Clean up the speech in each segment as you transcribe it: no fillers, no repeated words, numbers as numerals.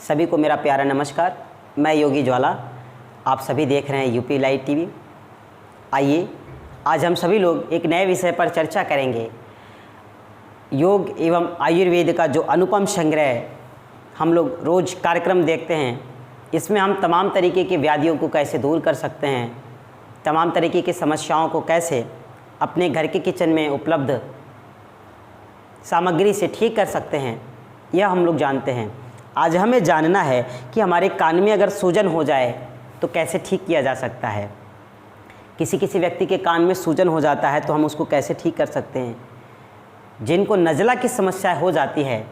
सभी को मेरा प्यारा नमस्कार। मैं योगी ज्वाला, आप सभी देख रहे हैं यूपी लाइव टीवी। आइए आज हम सभी लोग एक नए विषय पर चर्चा करेंगे। योग एवं आयुर्वेद का जो अनुपम संग्रह हम लोग रोज़ कार्यक्रम देखते हैं, इसमें हम तमाम तरीके की व्याधियों को कैसे दूर कर सकते हैं, तमाम तरीके की समस्याओं को कैसे अपने घर के किचन में उपलब्ध सामग्री से ठीक कर सकते हैं, यह हम लोग जानते हैं। आज हमें जानना है कि हमारे कान में अगर सूजन हो जाए तो कैसे ठीक किया जा सकता है। किसी किसी व्यक्ति के कान में सूजन हो जाता है तो हम उसको कैसे ठीक कर सकते हैं। जिनको नज़ला की समस्या हो जाती है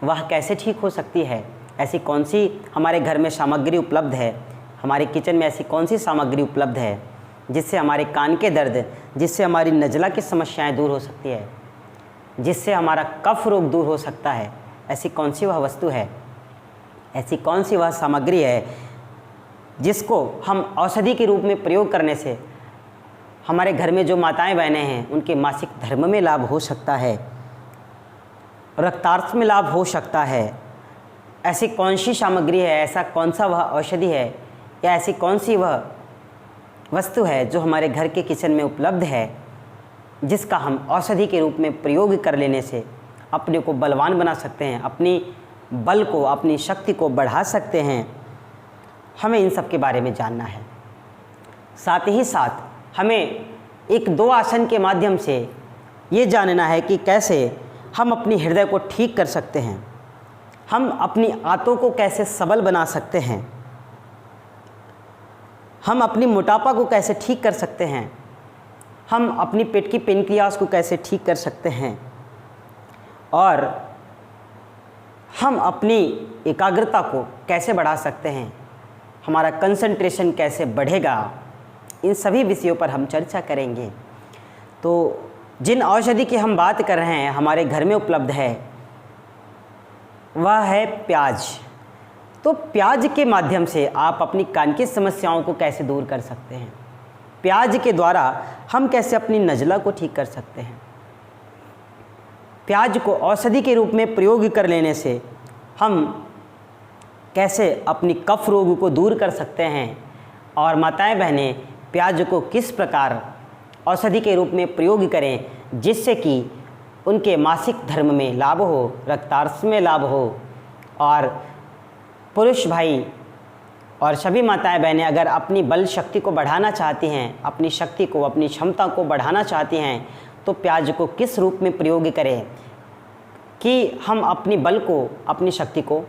वह कैसे ठीक हो सकती है। ऐसी कौन सी हमारे घर में सामग्री उपलब्ध है, हमारे किचन में ऐसी कौन सी सामग्री उपलब्ध है जिससे हमारे कान के दर्द, जिससे हमारी नज़ला की समस्याएं दूर हो सकती है, जिससे हमारा कफ रोग दूर हो सकता है। ऐसी कौन सी वह वस्तु है, ऐसी कौन सी वह सामग्री है जिसको हम औषधि के रूप में प्रयोग करने से हमारे घर में जो माताएं बहनें हैं उनके मासिक धर्म में लाभ हो सकता है, रक्तार्थ में लाभ हो सकता है। ऐसी कौन सी सामग्री है, ऐसा कौन सा वह औषधि है या ऐसी कौन सी वह वस्तु है जो हमारे घर के किचन में उपलब्ध है, जिसका हम औषधि के रूप में प्रयोग कर लेने से अपने को बलवान बना सकते हैं, अपनी बल को, अपनी शक्ति को बढ़ा सकते हैं। हमें इन सब के बारे में जानना है। साथ ही साथ हमें एक दो आसन के माध्यम से ये जानना है कि कैसे हम अपनी हृदय को ठीक कर सकते हैं, हम अपनी आंतों को कैसे सबल बना सकते हैं, हम अपनी मोटापा को कैसे ठीक कर सकते हैं, हम अपनी पेट की पेनक्रियास को कैसे ठीक कर सकते हैं, और हम अपनी एकाग्रता को कैसे बढ़ा सकते हैं, हमारा कंसंट्रेशन कैसे बढ़ेगा। इन सभी विषयों पर हम चर्चा करेंगे। तो जिन औषधि की हम बात कर रहे हैं हमारे घर में उपलब्ध है वह है प्याज। तो प्याज के माध्यम से आप अपनी कान की समस्याओं को कैसे दूर कर सकते हैं, प्याज के द्वारा हम कैसे अपनी नज़ला को ठीक कर सकते हैं। प्याज को औषधि के रूप में प्रयोग कर लेने से हम कैसे अपनी कफ रोग को दूर कर सकते हैं, और माताएं बहनें प्याज को किस प्रकार औषधि के रूप में प्रयोग करें जिससे कि उनके मासिक धर्म में लाभ हो, रक्तार्थ में लाभ हो। और पुरुष भाई और सभी माताएं बहनें अगर अपनी बल शक्ति को बढ़ाना चाहती हैं, अपनी शक्ति को, अपनी क्षमता को बढ़ाना चाहती हैं, तो प्याज को किस रूप में प्रयोग करें कि हम अपनी बल को, अपनी शक्ति को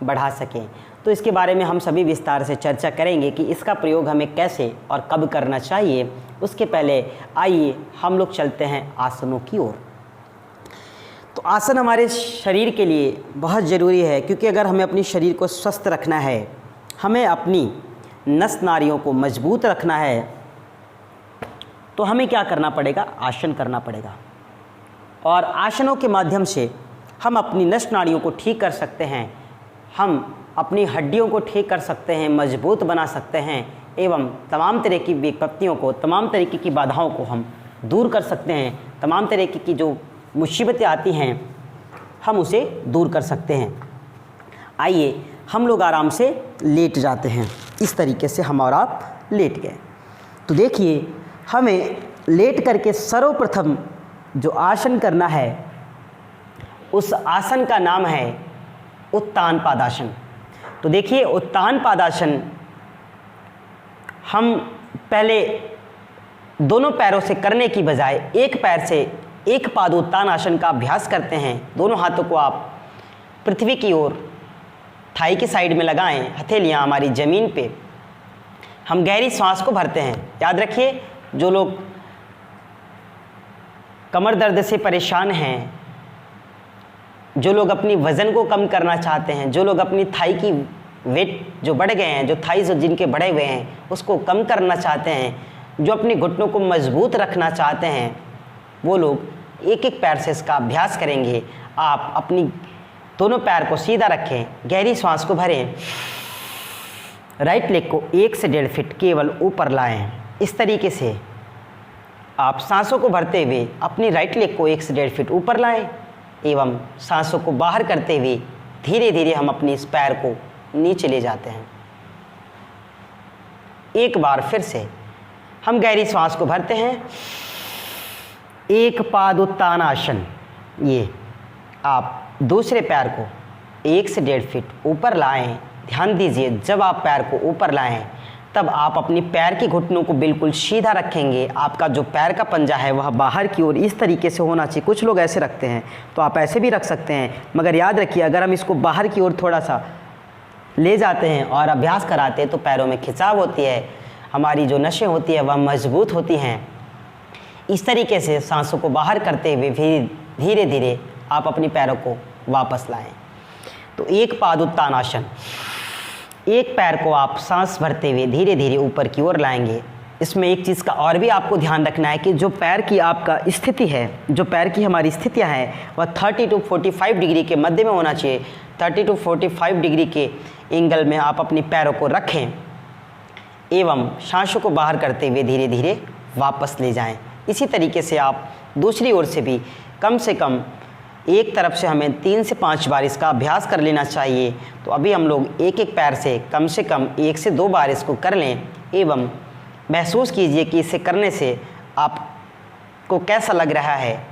बढ़ा सकें। तो इसके बारे में हम सभी विस्तार से चर्चा करेंगे कि इसका प्रयोग हमें कैसे और कब करना चाहिए। उसके पहले आइए हम लोग चलते हैं आसनों की ओर। तो आसन हमारे शरीर के लिए बहुत ज़रूरी है, क्योंकि अगर हमें अपनी शरीर को स्वस्थ रखना है, हमें अपनी नस नाड़ियों को मजबूत रखना है, तो हमें क्या करना पड़ेगा, आसन करना पड़ेगा। और आसनों के माध्यम से हम अपनी नस नाड़ियों को ठीक कर सकते हैं, हम अपनी हड्डियों को ठीक कर सकते हैं, मजबूत बना सकते हैं, एवं तमाम तरह की विपत्तियों को, तमाम तरीके की बाधाओं को हम दूर कर सकते हैं। तमाम तरीके की जो मुसीबतें आती हैं हम उसे दूर कर सकते हैं। आइए हम लोग आराम से लेट जाते हैं। इस तरीके से हम और आप लेट गए। तो देखिए, हमें लेट करके सर्वप्रथम जो आसन करना है उस आसन का नाम है उत्तान पादासन। तो देखिए, उत्तान पादासन हम पहले दोनों पैरों से करने की बजाय एक पैर से एक पाद उत्तान आसन का अभ्यास करते हैं। दोनों हाथों को आप पृथ्वी की ओर थाई की साइड में लगाएं, हथेलियां हमारी ज़मीन पे। हम गहरी सांस को भरते हैं। याद रखिए, जो लोग कमर दर्द से परेशान हैं, जो लोग अपनी वज़न को कम करना चाहते हैं, जो लोग अपनी थाई की वेट जो बढ़ गए हैं, जो थाई जो जिनके बढ़े हुए हैं उसको कम करना चाहते हैं, जो अपने घुटनों को मजबूत रखना चाहते हैं, वो लोग एक एक पैर से इसका अभ्यास करेंगे। आप अपनी दोनों पैर को सीधा रखें, गहरी सांस को भरें, राइट लेग को 1 से 1.5 फीट केवल ऊपर लाएं। इस तरीके से आप सांसों को भरते हुए अपनी राइट लेग को 1 से 1.5 फीट ऊपर लाएं एवं सांसों को बाहर करते हुए धीरे धीरे हम अपने इस पैर को नीचे ले जाते हैं। एक बार फिर से हम गहरी सांस को भरते हैं। एक पाद उत्तानासन, ये आप दूसरे पैर को 1 से 1.5 फीट ऊपर लाएं। ध्यान दीजिए, जब आप पैर को ऊपर लाएं तब आप अपनी पैर की घुटनों को बिल्कुल सीधा रखेंगे। आपका जो पैर का पंजा है वह बाहर की ओर इस तरीके से होना चाहिए। कुछ लोग ऐसे रखते हैं, तो आप ऐसे भी रख सकते हैं, मगर याद रखिए अगर हम इसको बाहर की ओर थोड़ा सा ले जाते हैं और अभ्यास कराते हैं तो पैरों में खिंचाव होती है, हमारी जो नसें होती है वह मजबूत होती हैं। इस तरीके से सांसों को बाहर करते हुए फिर धीरे धीरे आप अपनी पैरों को वापस लाएं। तो एक पाद उत्तानासन, एक पैर को आप सांस भरते हुए धीरे धीरे ऊपर की ओर लाएंगे। इसमें एक चीज़ का और भी आपको ध्यान रखना है कि जो पैर की आपका स्थिति है, जो पैर की हमारी स्थितियां हैं वह 30 to 45 डिग्री के मध्य में होना चाहिए। 30 to 45 डिग्री के एंगल में आप अपनी पैरों को रखें एवं सांसों को बाहर करते हुए धीरे धीरे वापस ले जाएं। इसी तरीके से आप दूसरी ओर से भी कम से कम एक तरफ से हमें 3 से 5 बार इसका अभ्यास कर लेना चाहिए। तो अभी हम लोग एक एक पैर से कम 1 से 2 बार इसको कर लें एवं महसूस कीजिए कि इसे करने से आपको कैसा लग रहा है।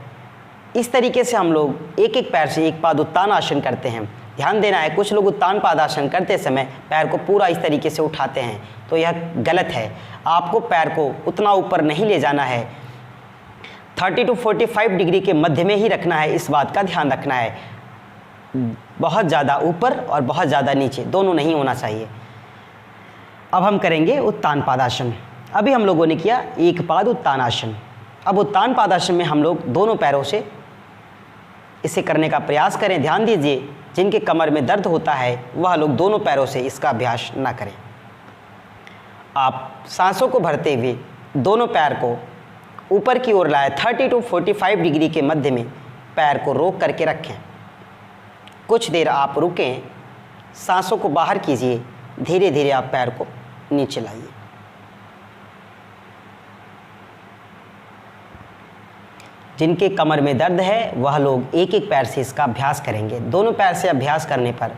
इस तरीके से हम लोग एक एक पैर से एक पाद उत्तान आसन करते हैं। ध्यान देना है, कुछ लोग उत्तान पादासन करते समय पैर को पूरा इस तरीके से उठाते हैं, तो यह गलत है। आपको पैर को उतना ऊपर नहीं ले जाना है, 30 to 45 डिग्री के मध्य में ही रखना है। इस बात का ध्यान रखना है, बहुत ज़्यादा ऊपर और बहुत ज़्यादा नीचे दोनों नहीं होना चाहिए। अब हम करेंगे उत्तान पादासन। अभी हम लोगों ने किया एक पाद उत्तानासन। अब उत्तान पादासन में हम लोग दोनों पैरों से इसे करने का प्रयास करें। ध्यान दीजिए, जिनके कमर में दर्द होता है वह लोग दोनों पैरों से इसका अभ्यास ना करें। आप सांसों को भरते हुए दोनों पैर को ऊपर की ओर लाएं। 30 to 45 डिग्री के मध्य में पैर को रोक करके रखें। कुछ देर आप रुकें, सांसों को बाहर कीजिए, धीरे धीरे आप पैर को नीचे लाइए। जिनके कमर में दर्द है वह लोग एक एक पैर से इसका अभ्यास करेंगे। दोनों पैर से अभ्यास करने पर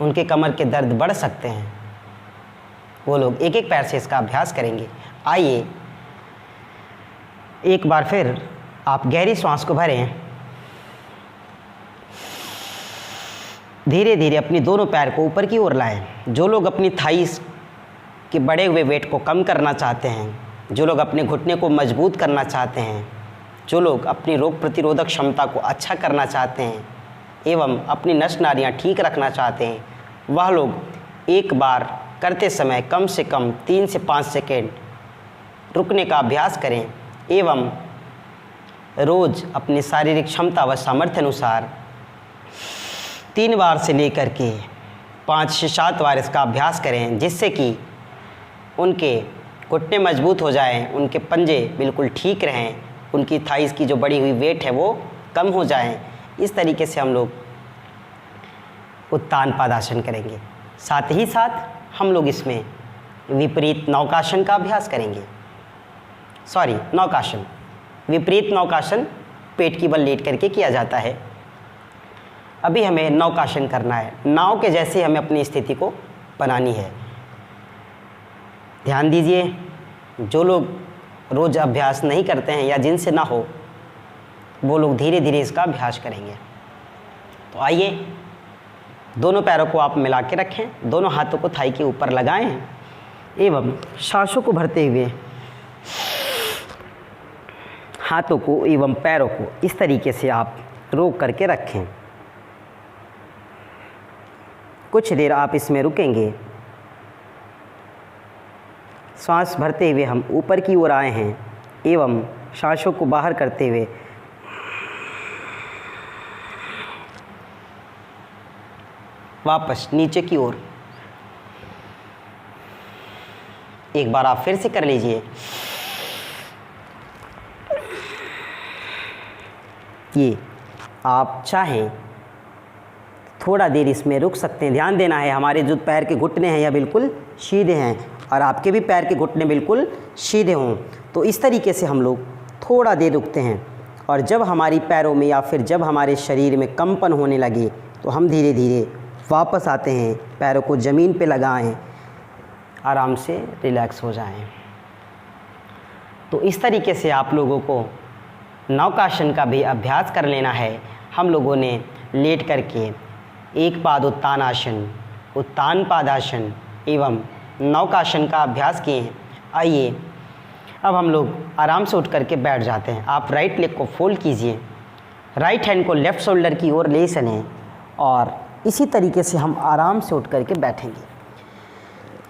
उनके कमर के दर्द बढ़ सकते हैं, वो लोग एक एक पैर से इसका अभ्यास करेंगे। आइए एक बार फिर आप गहरी सांस को भरें, धीरे धीरे अपनी दोनों पैर को ऊपर की ओर लाएं। जो लोग अपनी थाइस के बढ़े हुए वेट को कम करना चाहते हैं, जो लोग अपने घुटने को मजबूत करना चाहते हैं, जो लोग अपनी रोग प्रतिरोधक क्षमता को अच्छा करना चाहते हैं एवं अपनी नस नाड़ियाँ ठीक रखना चाहते हैं, वह लोग एक बार करते समय कम से कम 3 से 5 सेकेंड रुकने का अभ्यास करें एवं रोज़ अपनी शारीरिक क्षमता व सामर्थ्य अनुसार 3 बार से लेकर के 5 से 7 बार इसका अभ्यास करें, जिससे कि उनके घुटने मजबूत हो जाएं, उनके पंजे बिल्कुल ठीक रहें, उनकी थाइस की जो बढ़ी हुई वेट है वो कम हो जाएं। इस तरीके से हम लोग उत्तान पादासन करेंगे। साथ ही साथ हम लोग इसमें विपरीत नौकासन का अभ्यास करेंगे। नौकासन, विपरीत नौकासन पेट की बल लेट करके किया जाता है। अभी हमें नौकासन करना है। नाव के जैसे हमें अपनी स्थिति को बनानी है। ध्यान दीजिए, जो लोग रोज़ अभ्यास नहीं करते हैं या जिनसे ना हो, वो लोग धीरे धीरे इसका अभ्यास करेंगे। तो आइए, दोनों पैरों को आप मिला के रखें, दोनों हाथों को थाई के ऊपर लगाएं एवं सांसों को भरते हुए हाथों को एवं पैरों को इस तरीके से आप रोक करके रखें। कुछ देर आप इसमें रुकेंगे। सांस भरते हुए हम ऊपर की ओर आए हैं एवं सांसों को बाहर करते हुए वापस नीचे की ओर। एक बार आप फिर से कर लीजिए। ये आप चाहें थोड़ा देर इसमें रुक सकते हैं। ध्यान देना है, हमारे जो पैर के घुटने हैं यह बिल्कुल सीधे हैं और आपके भी पैर के घुटने बिल्कुल सीधे हों। तो इस तरीके से हम लोग थोड़ा देर रुकते हैं और जब हमारी पैरों में या फिर जब हमारे शरीर में कंपन होने लगे तो हम धीरे धीरे वापस आते हैं, पैरों को ज़मीन पे लगाएं, आराम से रिलैक्स हो जाएं। तो इस तरीके से आप लोगों को नौकासन का भी अभ्यास कर लेना है। हम लोगों ने लेट करके एक पाद उत्तान आसन, उत्तान पादासन एवं नौकासन का अभ्यास किए हैं। आइए अब हम लोग आराम से उठ करके बैठ जाते हैं। आप राइट लेग को फोल्ड कीजिए, राइट हैंड को लेफ़्ट शोल्डर की ओर ले चलें और इसी तरीके से हम आराम से उठ करके बैठेंगे।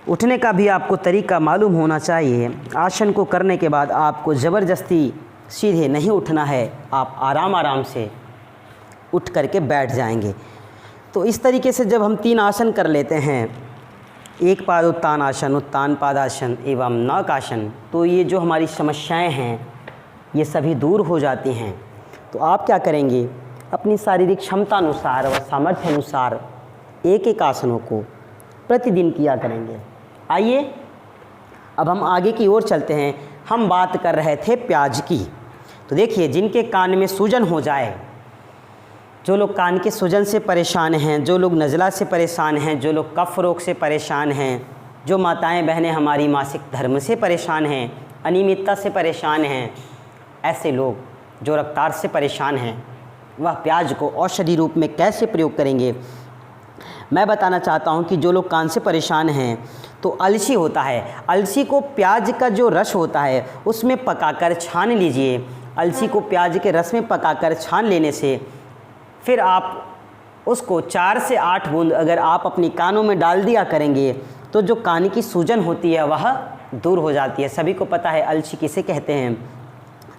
उठने का भी आपको तरीका मालूम होना चाहिए। आसन को करने के बाद आपको ज़बरदस्ती सीधे नहीं उठना है, आप आराम आराम से उठ करके बैठ जाएंगे। तो इस तरीके से जब हम 3 आसन कर लेते हैं, एक पाद उत्तान आसन, उत्तान पादासन एवं नौकासन, तो ये जो हमारी समस्याएं हैं ये सभी दूर हो जाती हैं। तो आप क्या करेंगे, अपनी शारीरिक क्षमता अनुसार व सामर्थ्य अनुसार एक एक आसनों को प्रतिदिन किया करेंगे। आइए अब हम आगे की ओर चलते हैं। हम बात कर रहे थे प्याज की। तो देखिए, जिनके कान में सूजन हो जाए, जो लोग कान के सूजन से परेशान हैं, जो लोग नज़ला से परेशान हैं, जो लोग कफ रोग से परेशान हैं, जो माताएं बहनें हमारी मासिक धर्म से परेशान हैं, अनियमितता से परेशान हैं, ऐसे लोग जो रक्तार्थ से परेशान हैं, वह प्याज को औषधि रूप में कैसे प्रयोग करेंगे। मैं बताना चाहता हूं कि जो लोग कान से परेशान हैं तो अलसी होता है, अलसी को प्याज का जो रस होता है उसमें पकाकर छान लीजिए। अलसी को प्याज के रस में पकाकर छान लेने से फिर आप उसको 4 से 8 बूंद अगर आप अपनी कानों में डाल दिया करेंगे तो जो कान की सूजन होती है वह दूर हो जाती है। सभी को पता है अलसी किसे कहते हैं।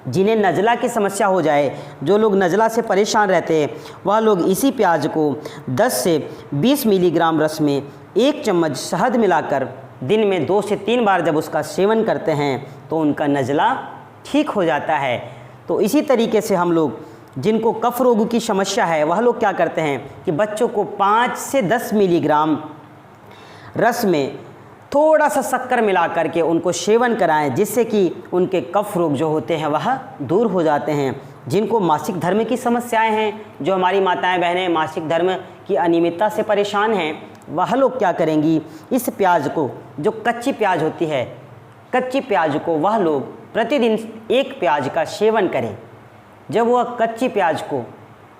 जिन्हें नज़ला की समस्या हो जाए, जो लोग नज़ला से परेशान रहते हैं, वह लोग इसी प्याज को 10 से 20 मिलीग्राम रस में 1 चम्मच शहद मिलाकर दिन में 2 से 3 बार जब उसका सेवन करते हैं तो उनका नज़ला ठीक हो जाता है। तो इसी तरीके से हम लोग जिनको कफ रोग की समस्या है वह लोग क्या करते हैं कि बच्चों को 5 से 10 मिलीग्राम रस में थोड़ा सा शक्कर मिला करके उनको सेवन कराएं, जिससे कि उनके कफ रोग जो होते हैं वह दूर हो जाते हैं। जिनको मासिक धर्म की समस्याएं हैं, जो हमारी माताएं बहनें मासिक धर्म की अनियमितता से परेशान हैं, वह लोग क्या करेंगी, इस प्याज को, जो कच्ची प्याज होती है, कच्ची प्याज को वह लोग प्रतिदिन 1 प्याज का सेवन करें। जब वह कच्ची प्याज को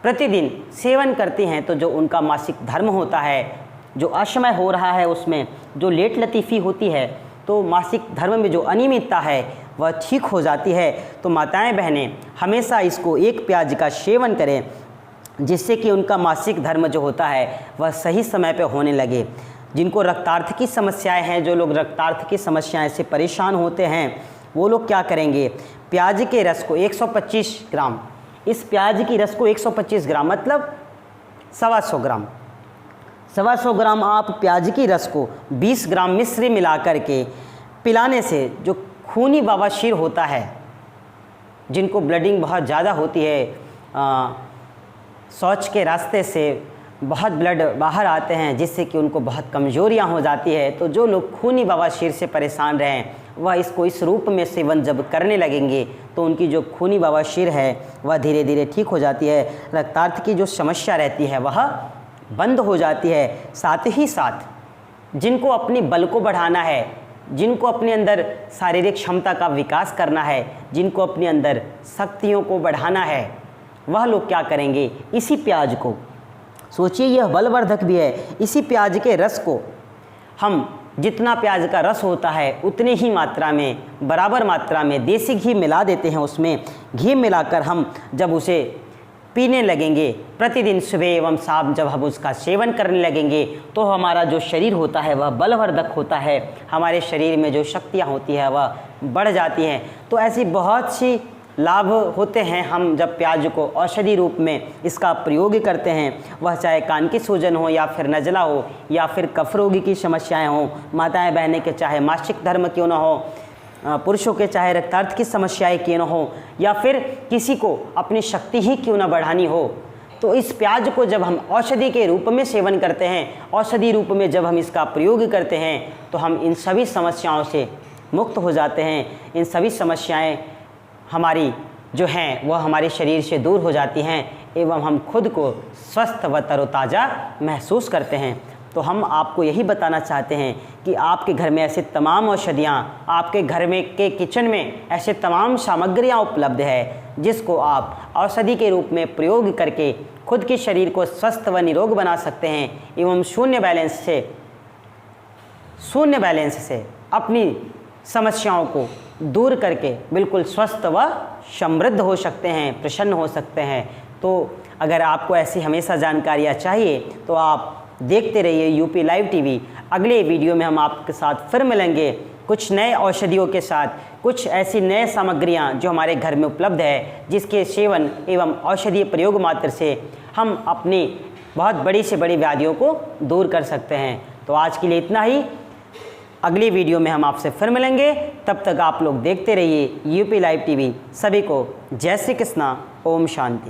प्रतिदिन सेवन करती हैं तो जो उनका मासिक धर्म होता है, जो असमय हो रहा है, उसमें जो लेट लतीफ़ी होती है, तो मासिक धर्म में जो अनियमितता है वह ठीक हो जाती है। तो माताएं बहनें हमेशा इसको 1 प्याज का सेवन करें, जिससे कि उनका मासिक धर्म जो होता है वह सही समय पर होने लगे। जिनको रक्तार्थ की समस्याएं हैं, जो लोग रक्तार्थ की समस्याएं से परेशान होते हैं, वो लोग क्या करेंगे, प्याज के रस को 125 ग्राम, इस प्याज की रस को 125 ग्राम मतलब 125 ग्राम, 125 ग्राम आप प्याज की रस को 20 ग्राम मिश्री मिला करके पिलाने से जो खूनी बवासीर होता है, जिनको ब्लडिंग बहुत ज़्यादा होती है, शौच के रास्ते से बहुत ब्लड बाहर आते हैं, जिससे कि उनको बहुत कमज़ोरियाँ हो जाती है, तो जो लोग खूनी बवासीर से परेशान रहें वह इसको इस रूप में सेवन जब करने लगेंगे तो उनकी जो खूनी बवासीर है वह धीरे धीरे ठीक हो जाती है। रक्तार्थ की जो समस्या रहती है वह बंद हो जाती है। साथ ही साथ जिनको अपनी बल को बढ़ाना है, जिनको अपने अंदर शारीरिक क्षमता का विकास करना है, जिनको अपने अंदर शक्तियों को बढ़ाना है, वह लोग क्या करेंगे, इसी प्याज को, सोचिए यह बलवर्धक भी है, इसी प्याज के रस को हम, जितना प्याज का रस होता है उतनी ही मात्रा में, बराबर मात्रा में देसी घी मिला देते हैं। उसमें घी मिलाकर हम जब उसे पीने लगेंगे प्रतिदिन सुबह एवं शाम, जब हम उसका सेवन करने लगेंगे तो हमारा जो शरीर होता है वह बलवर्धक होता है, हमारे शरीर में जो शक्तियाँ होती है वह बढ़ जाती हैं। तो ऐसी बहुत सी लाभ होते हैं हम जब प्याज को औषधि रूप में इसका प्रयोग करते हैं, वह चाहे कान की सूजन हो या फिर नज़ला हो या फिर कफ रोगी की समस्याएं हों, माताएं बहनें के चाहे मासिक धर्म क्यों ना हो, पुरुषों के चाहे रक्तार्थ की समस्याएं क्यों ना हो, या फिर किसी को अपनी शक्ति ही क्यों ना बढ़ानी हो, तो इस प्याज को जब हम औषधि के रूप में सेवन करते हैं, औषधि रूप में जब हम इसका प्रयोग करते हैं तो हम इन सभी समस्याओं से मुक्त हो जाते हैं। इन सभी समस्याएं हमारी जो हैं वह हमारे शरीर से दूर हो जाती हैं एवं हम खुद को स्वस्थ व तरोताज़ा महसूस करते हैं। तो हम आपको यही बताना चाहते हैं कि आपके घर में ऐसे तमाम औषधियाँ, आपके घर में के किचन में ऐसे तमाम सामग्रियाँ उपलब्ध है जिसको आप औषधि के रूप में प्रयोग करके खुद के शरीर को स्वस्थ व निरोग बना सकते हैं एवं शून्य बैलेंस से अपनी समस्याओं को दूर करके बिल्कुल स्वस्थ व समृद्ध हो सकते हैं, प्रसन्न हो सकते हैं। तो अगर आपको ऐसी हमेशा जानकारियाँ चाहिए तो आप देखते रहिए यूपी लाइव टीवी। अगले वीडियो में हम आपके साथ फिर मिलेंगे कुछ नए औषधियों के साथ, कुछ ऐसी नए सामग्रियां जो हमारे घर में उपलब्ध है जिसके सेवन एवं औषधीय प्रयोग मात्र से हम अपनी बहुत बड़ी से बड़ी व्याधियों को दूर कर सकते हैं। तो आज के लिए इतना ही। अगली वीडियो में हम आपसे फिर मिलेंगे। तब तक आप लोग देखते रहिए यूपी लाइव टीवी। सभी को जय श्री कृष्णा, ओम शांति।